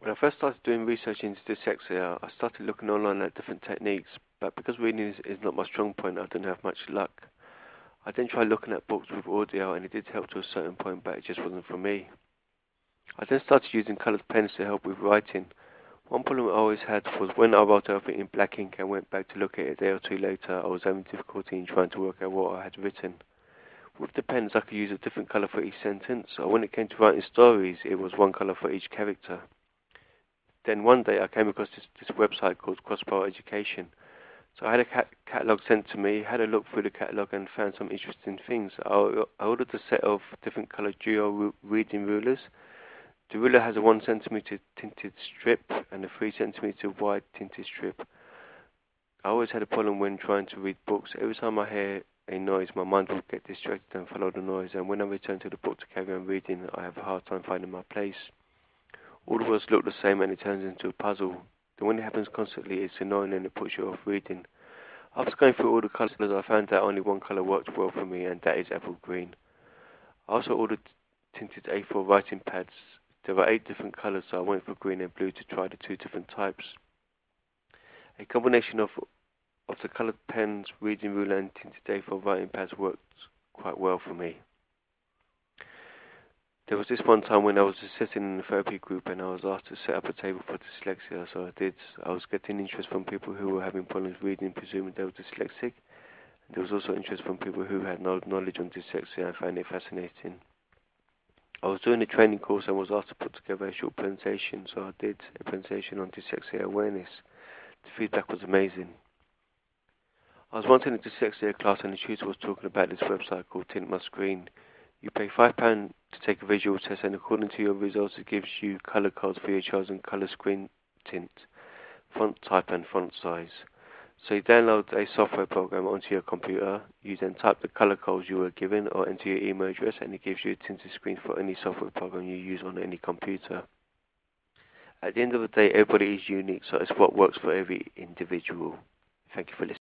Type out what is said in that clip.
When I first started doing research into dyslexia, I started looking online at different techniques, but because reading is not my strong point, I didn't have much luck. I then tried looking at books with audio, and it did help to a certain point, but it just wasn't for me. I then started using coloured pens to help with writing. One problem I always had was when I wrote everything in black ink and went back to look at it a day or two later, I was having difficulty in trying to work out what I had written. With the pens, I could use a different colour for each sentence, so when it came to writing stories, it was one colour for each character. Then one day I came across this website called Crossbar Education. So I had a catalogue sent to me, had a look through the catalogue and found some interesting things. I ordered a set of different coloured duo reading rulers. The ruler has a 1 centimeter tinted strip and a 3 centimeter wide tinted strip. I always had a problem when trying to read books. Every time I hear a noise, my mind will get distracted and follow the noise, and when I return to the book to carry on reading, I have a hard time finding my place. All the words look the same and it turns into a puzzle. Then when it happens constantly, it's annoying and it puts you off reading. After going through all the colours, I found that only one colour worked well for me, and that is apple green. I also ordered tinted A4 writing pads. There are 8 different colours, so I went for green and blue to try the 2 different types. A combination of the coloured pens, reading ruler and tinted A4 writing pads worked quite well for me. There was this one time when I was sitting in a therapy group and I was asked to set up a table for dyslexia, so I did. I was getting interest from people who were having problems reading, presuming they were dyslexic. And there was also interest from people who had no knowledge on dyslexia and found it fascinating. I was doing a training course and was asked to put together a short presentation, so I did a presentation on dyslexia awareness. The feedback was amazing. I was once in a dyslexia class and the tutor was talking about this website called Tint My Screen. You pay £5 to take a visual test, and according to your results it gives you colour codes for your chosen colour screen tint, font type and font size. So you download a software program onto your computer, you then type the colour codes you were given or enter your email address, and it gives you a tinted screen for any software program you use on any computer. At the end of the day, everybody is unique, so it's what works for every individual. Thank you for listening.